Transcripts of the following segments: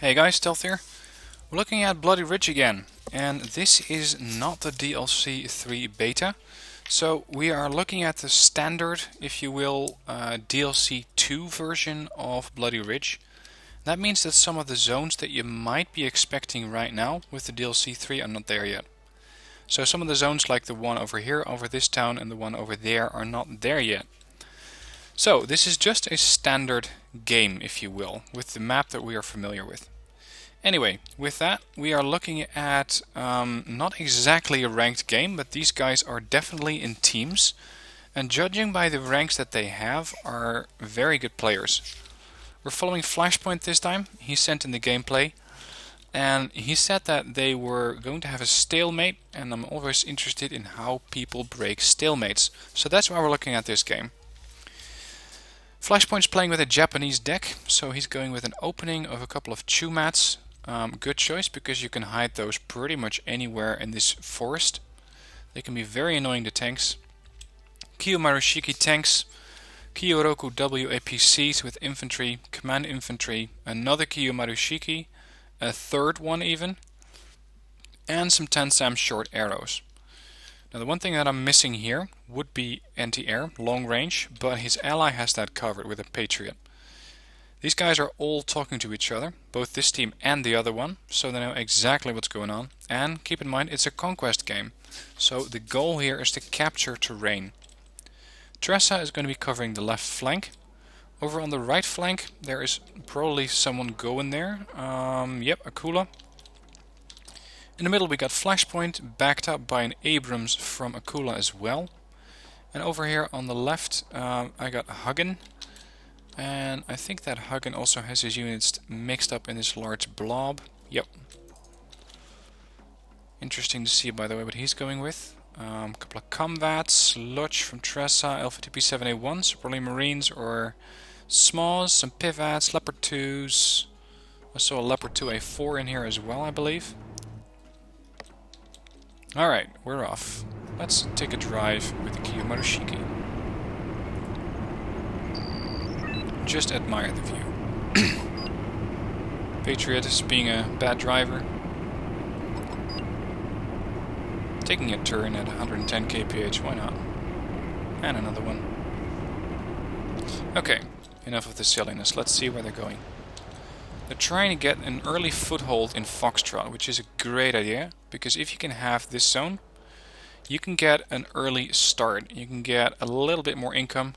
Hey guys, Stealth here. We're looking at Bloody Ridge again, and this is not the DLC 3 beta. So we are looking at the standard, if you will, DLC 2 version of Bloody Ridge. That means that some of the zones that you might be expecting right now with the DLC 3 are not there yet. So some of the zones, like the one over here, over this town, and the one over there, are not there yet. So this is just a standard game, if you will, with the map that we are familiar with. Anyway, with that, we are looking at not exactly a ranked game, but these guys are definitely in teams, and judging by the ranks that they have, are very good players. We're following Flashpoint this time. He sent in the gameplay, and he said that they were going to have a stalemate, and I'm always interested in how people break stalemates. So that's why we're looking at this game. Flashpoint's playing with a Japanese deck, so he's going with an opening of a couple of chew mats. Good choice, because you can hide those pretty much anywhere in this forest. They can be very annoying to tanks. Kiyomarushiki tanks, Kiyoroku WAPCs with infantry, command infantry, another Kiyomarushiki, a third one even, and some Tansam short arrows. Now the one thing that I'm missing here would be anti-air, long range, but his ally has that covered with a Patriot. These guys are all talking to each other, both this team and the other one, so they know exactly what's going on. And keep in mind, it's a conquest game, so the goal here is to capture terrain. Tressa is going to be covering the left flank. Over on the right flank, there is probably someone going there. Yep, Akula. In the middle we got Flashpoint, backed up by an Abrams from Akula as well. And over here on the left, I got Hagen. And I think that Hagen also has his units mixed up in this large blob. Yep. Interesting to see, by the way, what he's going with. A couple of combats, Lodge from Tressa, Alpha TP7A1, so probably Marines or Smalls, some Pivats, Leopard 2s. I saw a Leopard 2A4 in here as well, I believe. Alright, we're off. Let's take a drive with the Kiyomarushiki. Just admire the view. Patriot is being a bad driver. Taking a turn at 110 kph, why not? And another one. Okay, enough of the silliness. Let's see where they're going. They're trying to get an early foothold in Foxtrot, which is a great idea, because if you can have this zone, you can get an early start. You can get a little bit more income.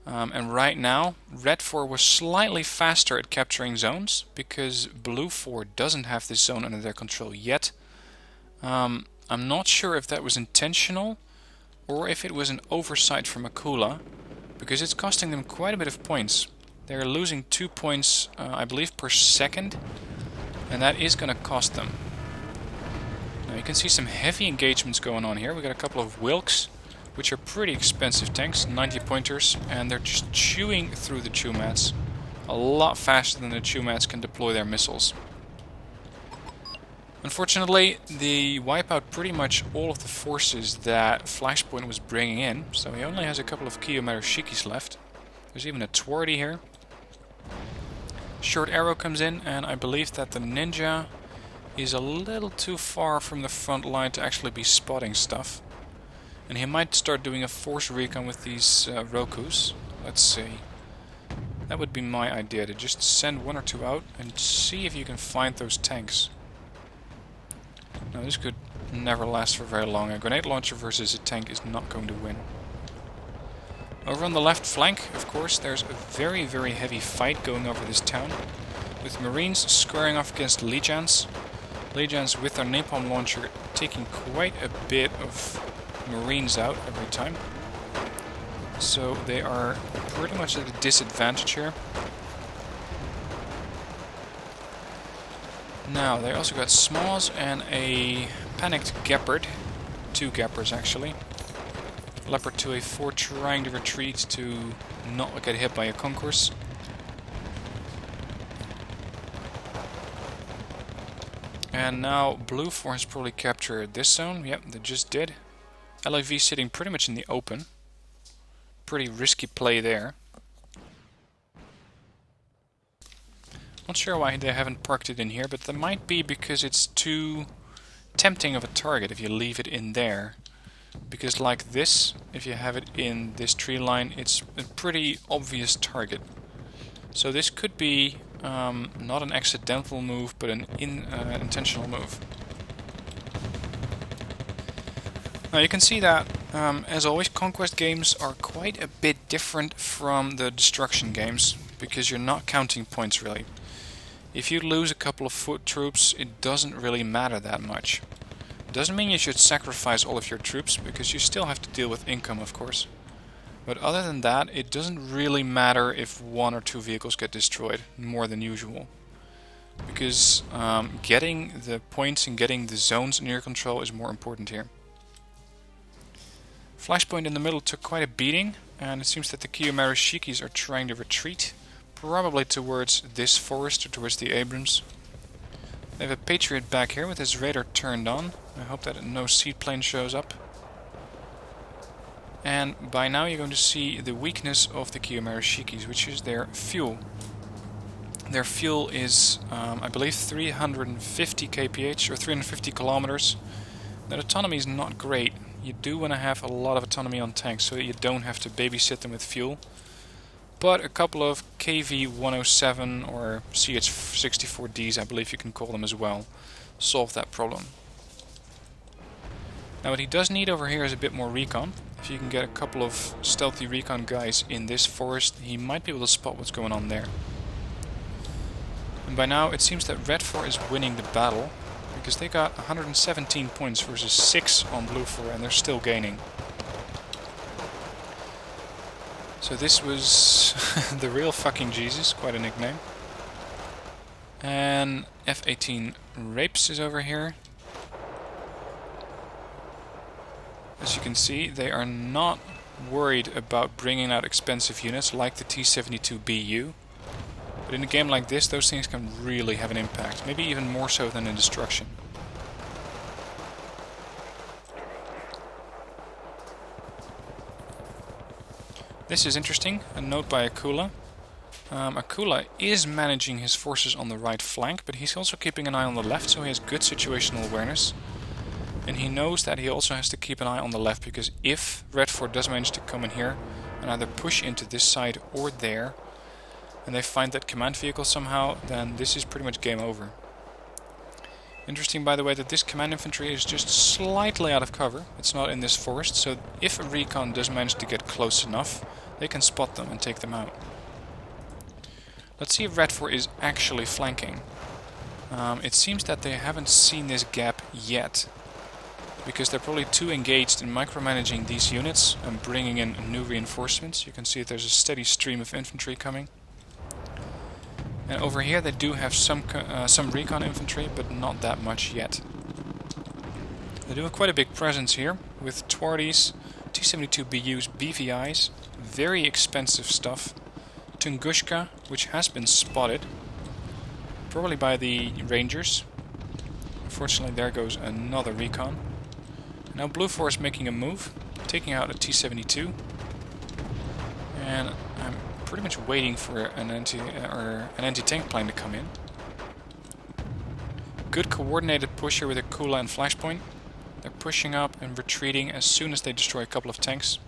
And right now, Red 4 was slightly faster at capturing zones, because Blue 4 doesn't have this zone under their control yet. I'm not sure if that was intentional, or if it was an oversight from Akula, because it's costing them quite a bit of points. They're losing 2 points, I believe, per second, and that is going to cost them. Now you can see some heavy engagements going on here. We got a couple of Wilks, which are pretty expensive tanks, 90 pointers, and they're just chewing through the chew mats a lot faster than the chew mats can deploy their missiles. Unfortunately, they wipe out pretty much all of the forces that Flashpoint was bringing in, so he only has a couple of Kiyomarushikis left. There's even a Twardy here. Short arrow comes in, and I believe that the ninja is a little too far from the front line to actually be spotting stuff. And he might start doing a force recon with these Rokus. Let's see. That would be my idea, to just send one or two out and see if you can find those tanks. Now this could never last for very long. A grenade launcher versus a tank is not going to win. Over on the left flank, of course, there's a very, very heavy fight going over this town, with Marines squaring off against Legions. Legions with their napalm launcher taking quite a bit of Marines out every time, so they are pretty much at a disadvantage here. Now they also got Smalls and a panicked Gepard, 2 Gepards actually. Leopard 2A4 trying to retreat to not get hit by a concourse. And now Blue 4 has probably captured this zone. Yep, they just did. LAV sitting pretty much in the open. Pretty risky play there. Not sure why they haven't parked it in here, but that might be because it's too tempting of a target if you leave it in there. Because like this, if you have it in this tree line, it's a pretty obvious target. So this could be not an accidental move, but an intentional move. Now you can see that, as always, conquest games are quite a bit different from the destruction games, because you're not counting points really. If you lose a couple of foot troops, it doesn't really matter that much. It doesn't mean you should sacrifice all of your troops, because you still have to deal with income, of course. But other than that, it doesn't really matter if 1 or 2 vehicles get destroyed, more than usual. Because getting the points and getting the zones under your control is more important here. Flashpoint in the middle took quite a beating, and it seems that the Kiyomarishikis are trying to retreat, probably towards this forest or towards the Abrams. They have a Patriot back here with his radar turned on. I hope that no seaplane shows up. And by now you're going to see the weakness of the Kiyomarishikis, which is their fuel. Their fuel is, I believe, 350 kph or 350 kilometers. That autonomy is not great. You do want to have a lot of autonomy on tanks so that you don't have to babysit them with fuel. But a couple of KV-107 or CH-64Ds, I believe you can call them as well, solve that problem. Now what he does need over here is a bit more recon. If you can get a couple of stealthy recon guys in this forest, he might be able to spot what's going on there. And by now it seems that Red 4 is winning the battle, because they got 117 points versus 6 on Blue 4, and they're still gaining. So this was the real fucking Jesus, quite a nickname. And F-18 Rapes is over here. As you can see, they are not worried about bringing out expensive units like the T-72BU. But in a game like this, those things can really have an impact, maybe even more so than in Destruction. This is interesting, a note by Akula. Akula is managing his forces on the right flank, but he's also keeping an eye on the left, so he has good situational awareness. And he knows that he also has to keep an eye on the left, because if Red 4 does manage to come in here and either push into this side or there, and they find that command vehicle somehow, then this is pretty much game over. Interesting, by the way, that this command infantry is just slightly out of cover. It's not in this forest, so if a recon does manage to get close enough, they can spot them and take them out. Let's see if Red 4 is actually flanking. It seems that they haven't seen this gap yet, because they're probably too engaged in micromanaging these units and bringing in new reinforcements. You can see that there's a steady stream of infantry coming. And over here they do have some recon infantry, but not that much yet. They do have quite a big presence here, with Twardies, T-72BUs, BVIs, very expensive stuff. Tungushka, which has been spotted, probably by the Rangers. Unfortunately, there goes another recon. Now Blue 4 is making a move, taking out a T-72, and I'm pretty much waiting for an anti-tank plane to come in. Good coordinated push here with Akula and Flashpoint. They're pushing up and retreating as soon as they destroy a couple of tanks.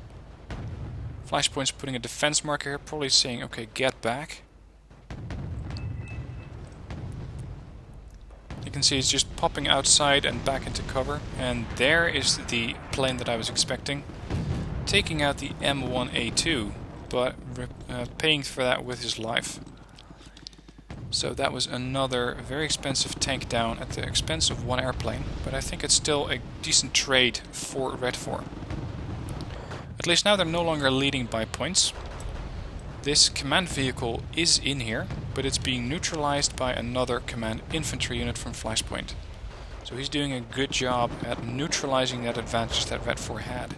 Flashpoint's putting a defense marker here, probably saying, okay, get back. You can see it's just popping outside and back into cover, and there is the plane that I was expecting, taking out the M1A2, but paying for that with his life. So that was another very expensive tank down at the expense of one airplane, but I think it's still a decent trade for Red 4. At least now they're no longer leading by points. This command vehicle is in here, but it's being neutralized by another command infantry unit from Flashpoint. So he's doing a good job at neutralizing that advantage that Red 4 had.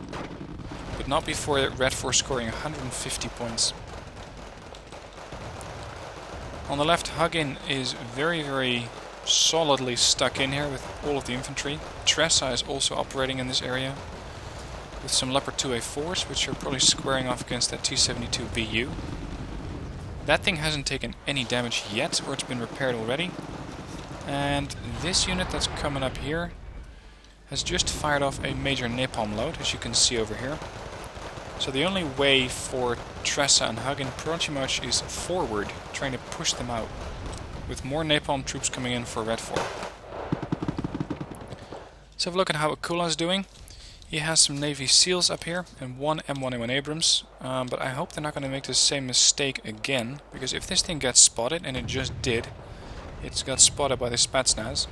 But not before Red 4 scoring 150 points. On the left, Hugin is very, very solidly stuck in here with all of the infantry. Tressa is also operating in this area, with some Leopard 2A4s, which are probably squaring off against that T-72BU. That thing hasn't taken any damage yet, or it's been repaired already. And this unit that's coming up here has just fired off a major napalm load, as you can see over here. So the only way for Tressa and Hugin pretty much is forward, trying to push them out, with more napalm troops coming in for Red 4. Let's have a look at how Akula is doing. He has some Navy SEALs up here and one M1A1 Abrams, but I hope they're not going to make the same mistake again, because if this thing gets spotted, and it just did, it's got spotted by the Spetsnaz,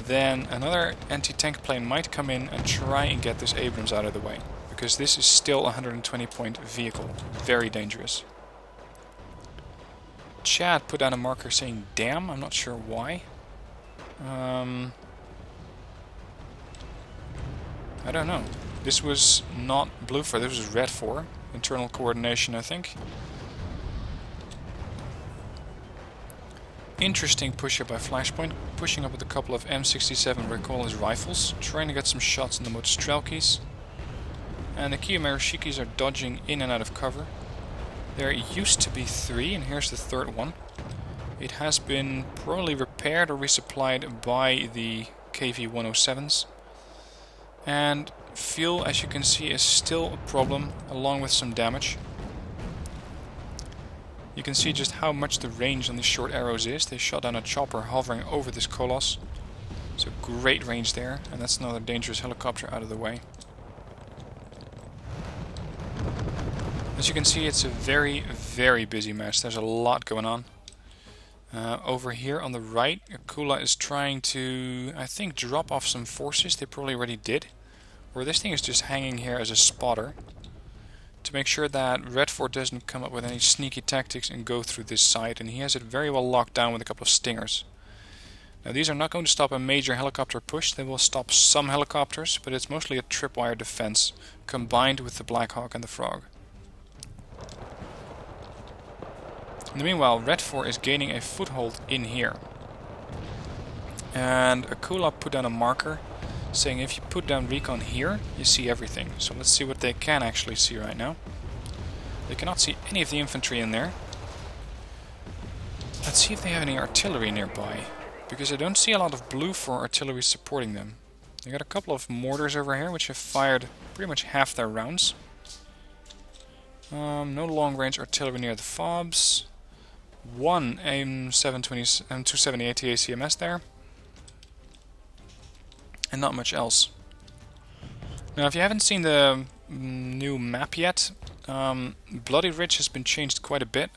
then another anti-tank plane might come in and try and get this Abrams out of the way, because this is still a 120 point vehicle, very dangerous. Chad put down a marker saying damn, I'm not sure why. I don't know. This was not blue 4, this was red 4. Internal coordination, I think. Interesting push-up by Flashpoint, pushing up with a couple of M67 recoilless rifles, trying to get some shots in the Mostrelkis. And the Kiyomarishikis are dodging in and out of cover. There used to be 3, and here's the third one. It has been probably repaired or resupplied by the KV-107s. And fuel, as you can see, is still a problem, along with some damage. You can see just how much the range on these short arrows is. They shot down a chopper hovering over this Koloss. So great range there, and that's another dangerous helicopter out of the way. As you can see, it's a very, very busy match. There's a lot going on. Over here on the right, Akula is trying to, I think, drop off some forces. They probably already did. Where this thing is just hanging here as a spotter, to make sure that Red 4 doesn't come up with any sneaky tactics and go through this side. And he has it very well locked down with a couple of stingers. Now these are not going to stop a major helicopter push. They will stop some helicopters, but it's mostly a tripwire defense, combined with the Black Hawk and the Frog. In the meanwhile, Red 4 is gaining a foothold in here. And Akula put down a marker saying if you put down recon here, you see everything. So let's see what they can actually see right now. They cannot see any of the infantry in there. Let's see if they have any artillery nearby, because I don't see a lot of blue 4 artillery supporting them. They got a couple of mortars over here which have fired pretty much half their rounds. No long range artillery near the FOBs. One M270 ACMS there. And not much else. Now, if you haven't seen the new map yet, Bloody Ridge has been changed quite a bit,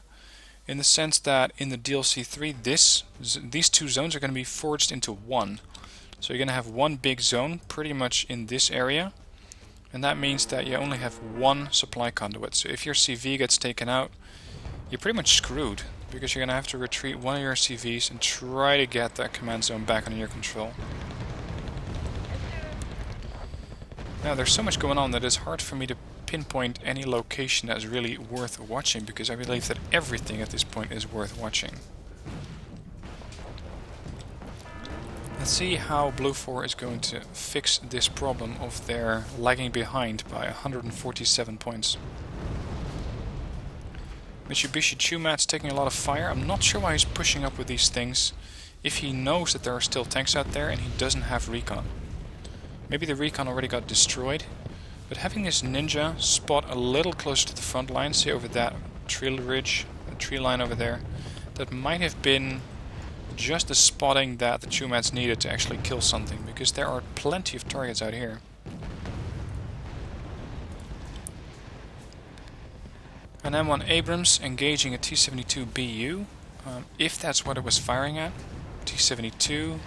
in the sense that in the DLC 3, these two zones are going to be forged into one. So you're going to have one big zone, pretty much in this area, and that means that you only have one supply conduit. So if your CV gets taken out, you're pretty much screwed, because you're going to have to retreat one of your CVs and try to get that command zone back under your control. Now, there's so much going on that it's hard for me to pinpoint any location that is really worth watching, because I believe that everything at this point is worth watching. Let's see how Blue 4 is going to fix this problem of their lagging behind by 147 points. Mitsubishi Chumat's taking a lot of fire. I'm not sure why he's pushing up with these things if he knows that there are still tanks out there and he doesn't have recon. Maybe the recon already got destroyed, but having this ninja spot a little closer to the front line, say over that tree line over there, that might have been just the spotting that the Chumats needed to actually kill something, because there are plenty of targets out here. An M1 Abrams engaging a T-72 BU, if that's what it was firing at. T-72.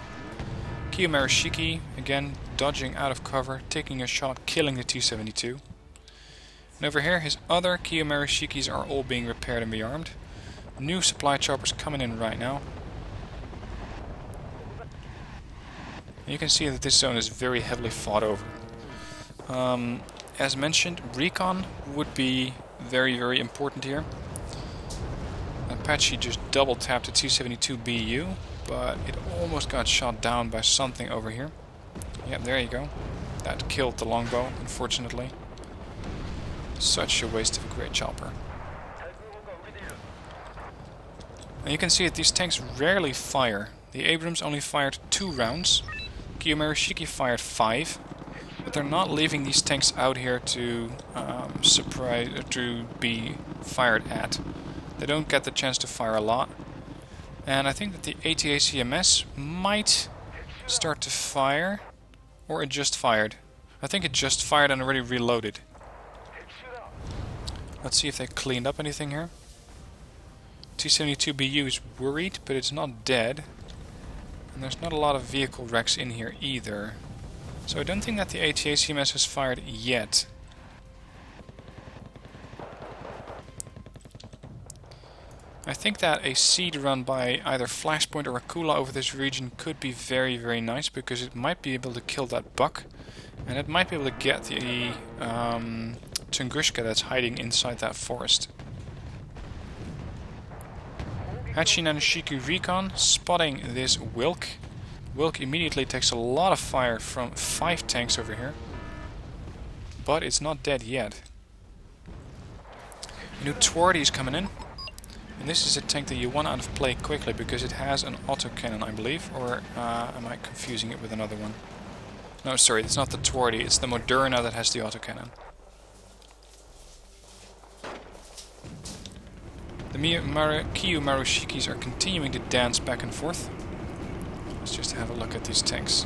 Kiyomarishiki, again, dodging out of cover, taking a shot, killing the T-72. And over here, his other Kiyomarishikis are all being repaired and rearmed. New supply choppers coming in right now. And you can see that this zone is very heavily fought over. As mentioned, recon would be very, very important here. Apache just double tapped the T-72 BU, but it almost got shot down by something over here. Yep, there you go. That killed the longbow, unfortunately. Such a waste of a great chopper. And you can see that these tanks rarely fire. The Abrams only fired 2 rounds. BgEwIYEL+p fired 5. But they're not leaving these tanks out here to to be fired at. They don't get the chance to fire a lot. And I think that the ATACMS might start to fire. Or it just fired. I think it just fired and already reloaded. Let's see if they cleaned up anything here. T-72BU is worried, but it's not dead. And there's not a lot of vehicle wrecks in here either. So I don't think that the ATACMS has fired yet. I think that a seed run by either Flashpoint or Akula over this region could be very, very nice, because it might be able to kill that buck, and it might be able to get the Tunguska that's hiding inside that forest. Hachi Nanushiki Recon spotting this Wilk. Wilk immediately takes a lot of fire from 5 tanks over here, but it's not dead yet. New Twardy is coming in. And this is a tank that you want out of play quickly because it has an autocannon, I believe. Or am I confusing it with another one? No, sorry, it's not the Twardy, it's the Moderna that has the autocannon. The Kyu Marushikis are continuing to dance back and forth. Let's just have a look at these tanks.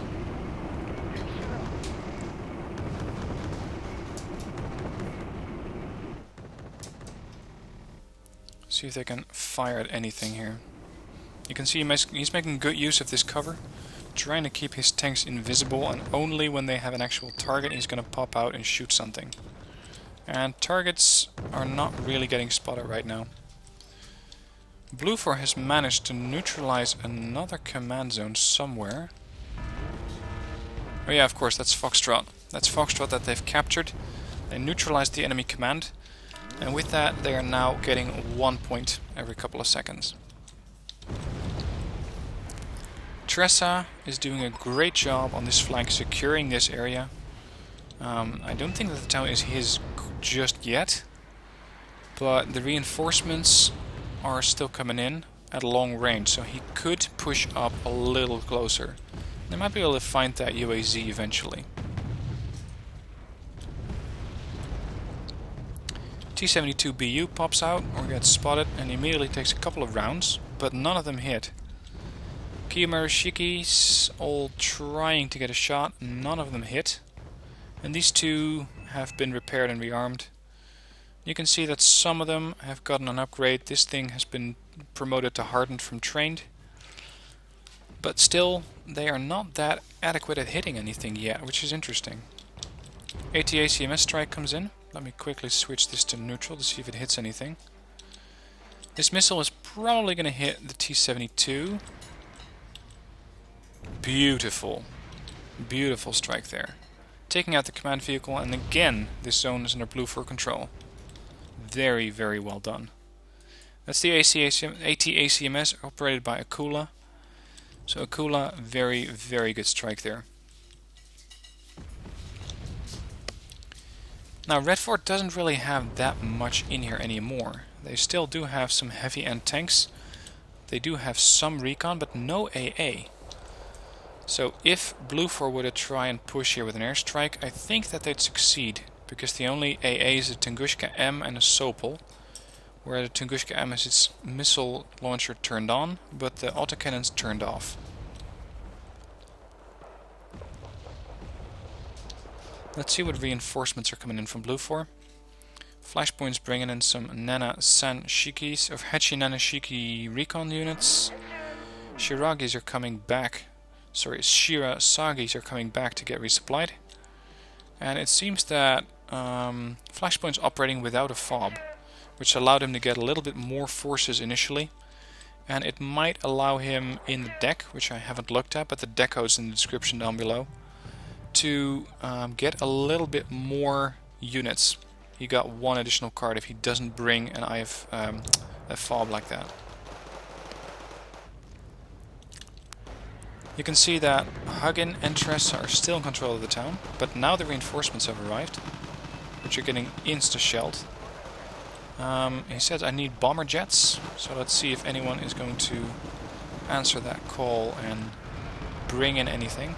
See if they can fire at anything here. You can see he's making good use of this cover, trying to keep his tanks invisible, and only when they have an actual target he's going to pop out and shoot something. And targets are not really getting spotted right now. Blue 4 has managed to neutralize another command zone somewhere. Oh yeah, of course, that's Foxtrot. That's Foxtrot that they've captured. They neutralized the enemy command. And with that, they are now getting 1 point every couple of seconds. Tressa is doing a great job on this flank, securing this area. I don't think that the town is his just yet, but the reinforcements are still coming in at long range, so he could push up a little closer. They might be able to find that UAZ eventually. T-72BU pops out or gets spotted and immediately takes a couple of rounds, but none of them hit. Kiyomarishikis all trying to get a shot, none of them hit. And these two have been repaired and rearmed. You can see that some of them have gotten an upgrade. This thing has been promoted to hardened from trained. But still, they are not that adequate at hitting anything yet, which is interesting. ATACMS strike comes in. Let me quickly switch this to neutral to see if it hits anything. This missile is probably going to hit the T-72. Beautiful. Beautiful strike there. Taking out the command vehicle, and again this zone is under Blue 4 control. Very, very well done. That's the ATACMS operated by Akula. So Akula, very, very good strike there. Now Red 4 doesn't really have that much in here anymore. They still do have some heavy end tanks. They do have some recon, but no AA. So if Blue 4 were to try and push here with an airstrike, I think that they'd succeed, because the only AA is a Tunguska M and a Sopel, where the Tunguska M has its missile launcher turned on, but the autocannon's turned off. Let's see what reinforcements are coming in from Blue 4. Flashpoint's bringing in some Nana San Shikis, or Hachi Nanushiki recon units. Shiragis are coming back. Sorry, Shira Sagis are coming back to get resupplied. And it seems that Flashpoint's operating without a fob, which allowed him to get a little bit more forces initially. And it might allow him in the deck, which I haven't looked at, but the deck code's in the description down below, to get a little bit more units. He got 1 additional card if he doesn't bring an a fob like that. You can see that Hugin and Tressa are still in control of the town, but now the reinforcements have arrived, which are getting insta-shelled. He says I need bomber jets, so let's see if anyone is going to answer that call and bring in anything.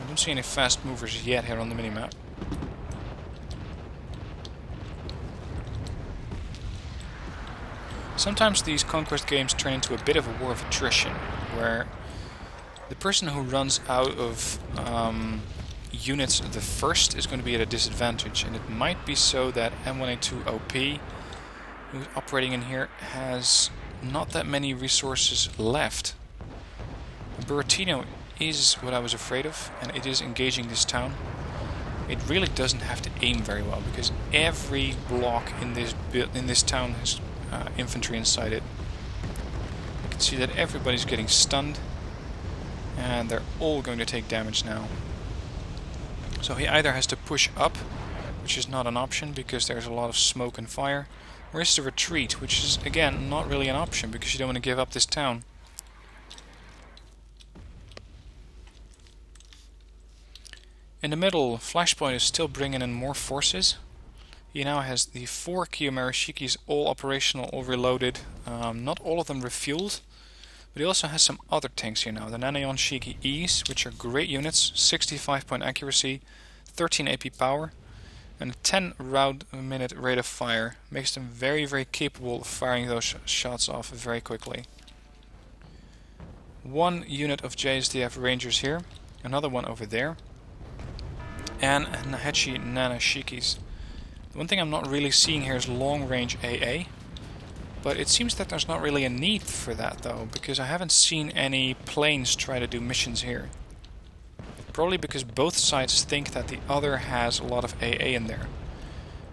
I don't see any fast movers yet here on the minimap. Sometimes these conquest games turn into a bit of a war of attrition, where the person who runs out of units the first is going to be at a disadvantage, and it might be so that M1A2OP, who's operating in here, has not that many resources left. Buratino is what I was afraid of, and it is engaging this town. It really doesn't have to aim very well, because every block in this town has infantry inside it. You can see that everybody's getting stunned, and they're all going to take damage now. So he either has to push up, which is not an option because there's a lot of smoke and fire, or is to retreat, which is again not really an option because you don't want to give up this town. In the middle, Flashpoint is still bringing in more forces. He now has the 4 Kiyomarishikis all operational, all reloaded, not all of them refueled. But he also has some other tanks here now. The Nanayon Shiki E's, which are great units, 65 point accuracy, 13 AP power, and a 10 round a minute rate of fire. Makes them very, very capable of firing those shots off very quickly. One unit of JSDF Rangers here, another one over there, and Nahechi Nana Shikis. The one thing I'm not really seeing here is long range AA. But it seems that there's not really a need for that though, because I haven't seen any planes try to do missions here. Probably because both sides think that the other has a lot of AA in there.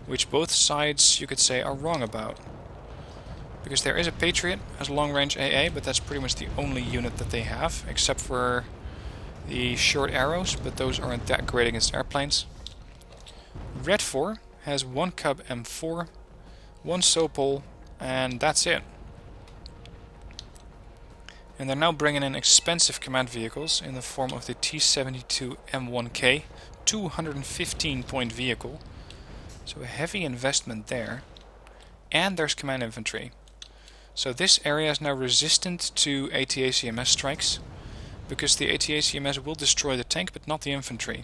Which both sides, you could say, are wrong about. Because there is a Patriot as long range AA, but that's pretty much the only unit that they have, except for the short arrows, but those aren't that great against airplanes. Red 4 has 1 Cub M4, 1 Sopol, and that's it. And they're now bringing in expensive command vehicles in the form of the T-72 M1K, 215 point vehicle. So a heavy investment there. And there's command infantry. So this area is now resistant to AT-ACMS strikes, because the AT-ACMS will destroy the tank but not the infantry.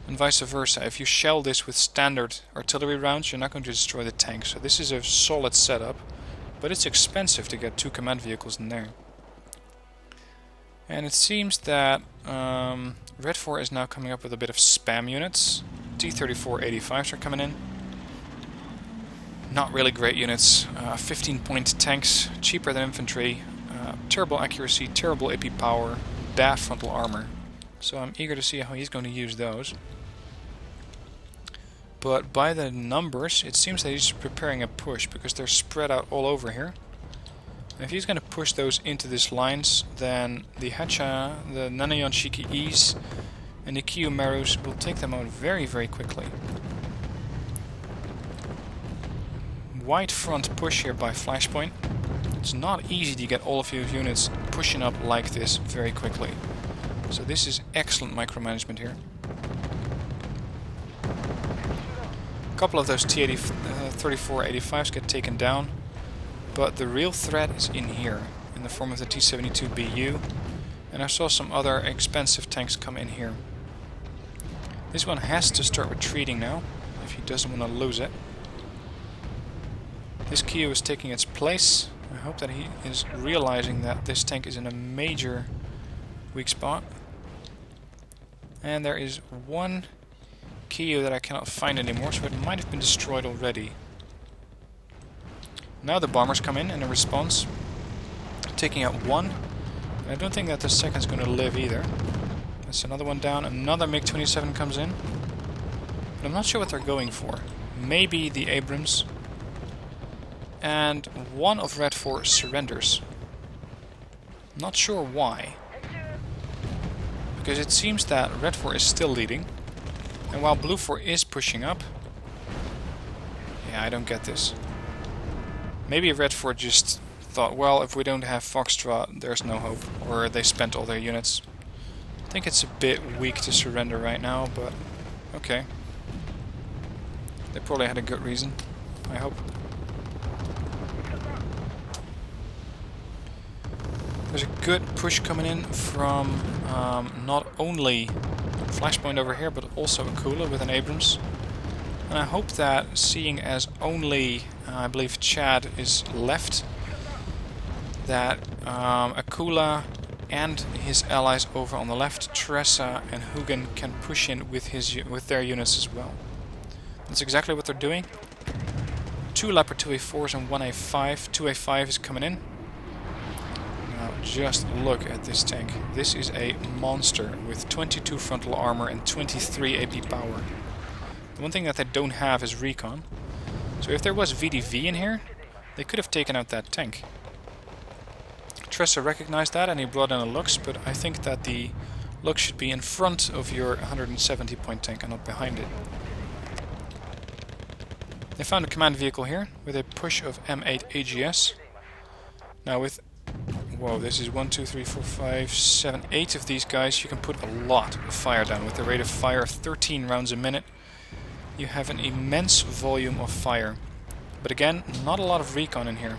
And vice versa, if you shell this with standard artillery rounds, you're not going to destroy the tank. So this is a solid setup, but it's expensive to get 2 command vehicles in there. And it seems that Red 4 is now coming up with a bit of spam units. T-34-85s are coming in. Not really great units. 15 point tanks, cheaper than infantry, terrible accuracy, terrible AP power, bad frontal armor. So I'm eager to see how he's going to use those. But by the numbers, it seems that he's preparing a push, because they're spread out all over here. And if he's going to push those into these lines, then the Hacha, the Nanayon Shiki E's, and the Kiyomarus will take them out very, very quickly. Wide front push here by Flashpoint. It's not easy to get all of your units pushing up like this very quickly. So this is excellent micromanagement here. A couple of those T-34-85s get taken down, but the real threat is in here, in the form of the T-72BU, and I saw some other expensive tanks come in here. This one has to start retreating now, if he doesn't want to lose it. This Kyo is taking its place. I hope that he is realizing that this tank is in a major weak spot. And there is one Kyo that I cannot find anymore, so it might have been destroyed already. Now the bombers come in a response, taking out one. And I don't think that the second's going to live either. That's another one down. Another MiG-27 comes in. But I'm not sure what they're going for. Maybe the Abrams. And one of Red 4 surrenders. Not sure why. Because it seems that Red 4 is still leading. And while Blue 4 is pushing up... Yeah, I don't get this. Maybe Red 4 just thought, well, if we don't have Foxtrot, there's no hope. Or they spent all their units. I think it's a bit weak to surrender right now, but... Okay. They probably had a good reason, I hope. There's a good push coming in from not only Flashpoint over here, but also Akula with an Abrams. And I hope that, seeing as only, I believe, Chad is left, that Akula and his allies over on the left, Teresa and Hugin, can push in with their units as well. That's exactly what they're doing. 2 Leopard 2A4s and 1 A5. 2 A5 is coming in. Now just look at this tank. This is a monster with 22 frontal armor and 23 AP power. The one thing that they don't have is recon. So if there was VDV in here, they could have taken out that tank. Tressa recognized that and he brought in a Lux, but I think that the Lux should be in front of your 170 point tank and not behind it. They found a command vehicle here with a push of M8 AGS. Now with, whoa, this is 1, 2, 3, 4, 5, 7, 8 of these guys, you can put a lot of fire down. With a rate of fire of 13 rounds a minute, you have an immense volume of fire. But again, not a lot of recon in here.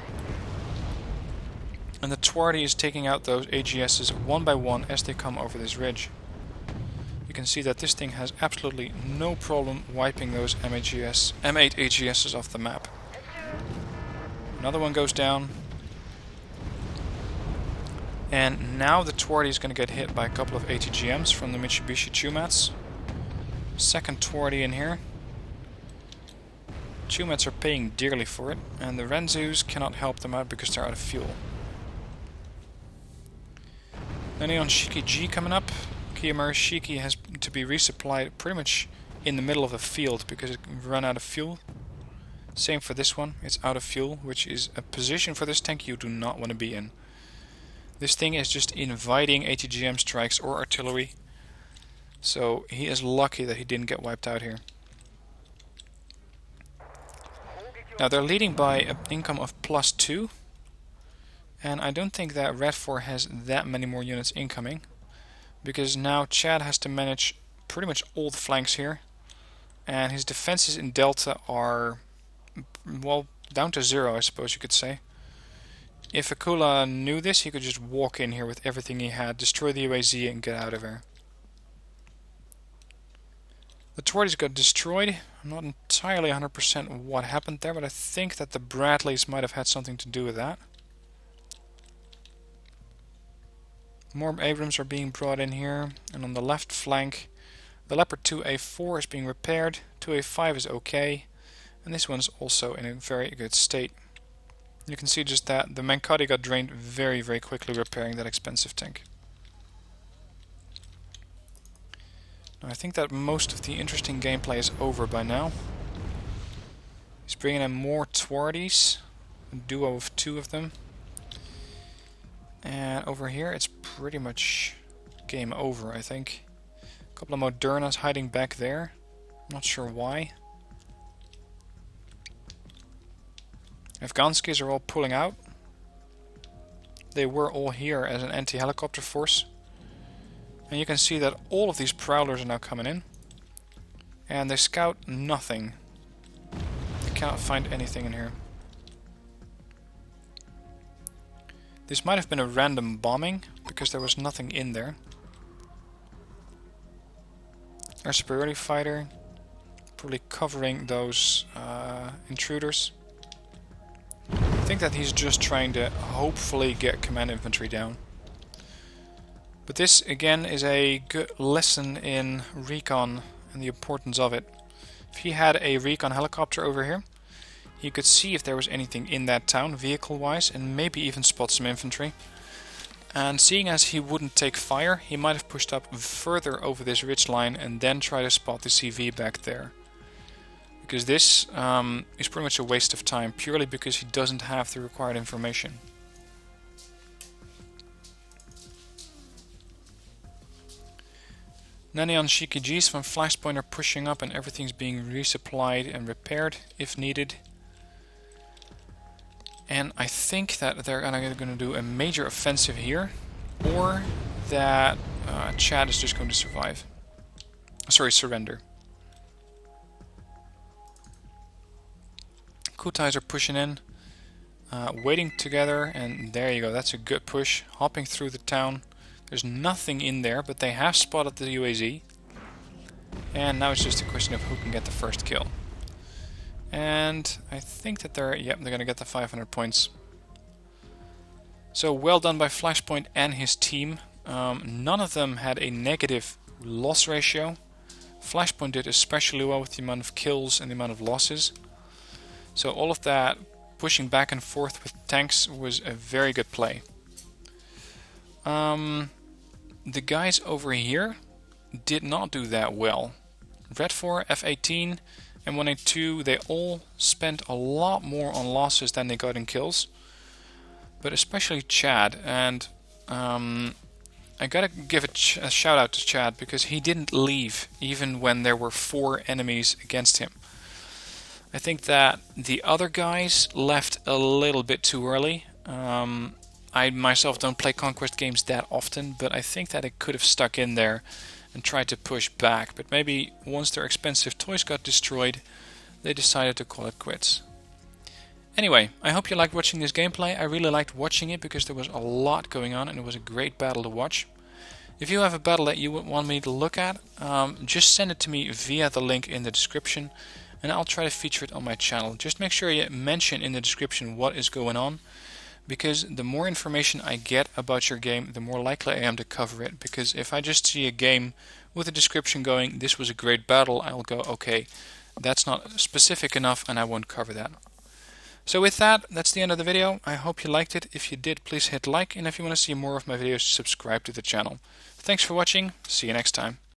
And the Twardy is taking out those AGSs one by one as they come over this ridge. You can see that this thing has absolutely no problem wiping those M8 AGSs off the map. Another one goes down. And now the Twardy is going to get hit by a couple of ATGMs from the Mitsubishi Chumats. Second Twardy in here. Chumats are paying dearly for it, and the Renzus cannot help them out because they're out of fuel. Neon Shiki G coming up. Kiyomura Shiki has to be resupplied pretty much in the middle of a field because it ran out of fuel. Same for this one, it's out of fuel, which is a position for this tank you do not want to be in. This thing is just inviting ATGM strikes or artillery, so he is lucky that he didn't get wiped out here. Now they're leading by an income of +2, and I don't think that Red 4 has that many more units incoming, because now Chad has to manage pretty much all the flanks here, and his defenses in Delta are, well, down to 0, I suppose you could say. If Akula knew this, he could just walk in here with everything he had, destroy the UAZ and get out of here. The Twardies got destroyed. I'm not entirely 100% what happened there, but I think that the Bradleys might have had something to do with that. More Abrams are being brought in here, and on the left flank the Leopard 2A4 is being repaired, 2A5 is okay, and this one's also in a very good state. You can see just that the Mankati got drained very, very quickly repairing that expensive tank. Now, I think that most of the interesting gameplay is over by now. He's bringing in more Twardies, a duo of 2 of them. And over here it's pretty much game over, I think. A couple of Modernas hiding back there. Not sure why. Afghanskis are all pulling out. They were all here as an anti-helicopter force. And you can see that all of these Prowlers are now coming in. And they scout nothing. They cannot find anything in here. This might have been a random bombing, because there was nothing in there. Air superiority fighter, probably covering those intruders. I think that he's just trying to hopefully get command infantry down. But this again is a good lesson in recon and the importance of it. If he had a recon helicopter over here, he could see if there was anything in that town, vehicle-wise, and maybe even spot some infantry. And seeing as he wouldn't take fire, he might have pushed up further over this ridge line and then try to spot the CV back there. Because this is pretty much a waste of time, purely because he doesn't have the required information. Neon Shikijis from Flashpoint are pushing up and everything's being resupplied and repaired if needed. And I think that they're going to do a major offensive here, or that Chad is just going to survive. Sorry, surrender. Kutais are pushing in. waiting together, and there you go, that's a good push, hopping through the town. There's nothing in there, but they have spotted the UAZ, and now it's just a question of who can get the first kill. And I think that they're gonna get the 500 points. So well done by Flashpoint and his team. None of them had a negative loss ratio. Flashpoint did especially well with the amount of kills and the amount of losses. So all of that pushing back and forth with tanks was a very good play. The guys over here did not do that well. Red 4, F18 and 182, they all spent a lot more on losses than they got in kills. But especially Chad, and I gotta give a shout out to Chad because he didn't leave even when there were 4 enemies against him. I think that the other guys left a little bit too early. I myself don't play conquest games that often, but I think that it could have stuck in there and tried to push back. But maybe once their expensive toys got destroyed, they decided to call it quits. Anyway, I hope you liked watching this gameplay. I really liked watching it because there was a lot going on and it was a great battle to watch. If you have a battle that you would want me to look at, just send it to me via the link in the description and I'll try to feature it on my channel. Just make sure you mention in the description what is going on, because the more information I get about your game, the more likely I am to cover it. Because if I just see a game with a description going, this was a great battle, I'll go, okay, that's not specific enough and I won't cover that. So with that, that's the end of the video. I hope you liked it. If you did, please hit like, and if you want to see more of my videos, subscribe to the channel. Thanks for watching. See you next time.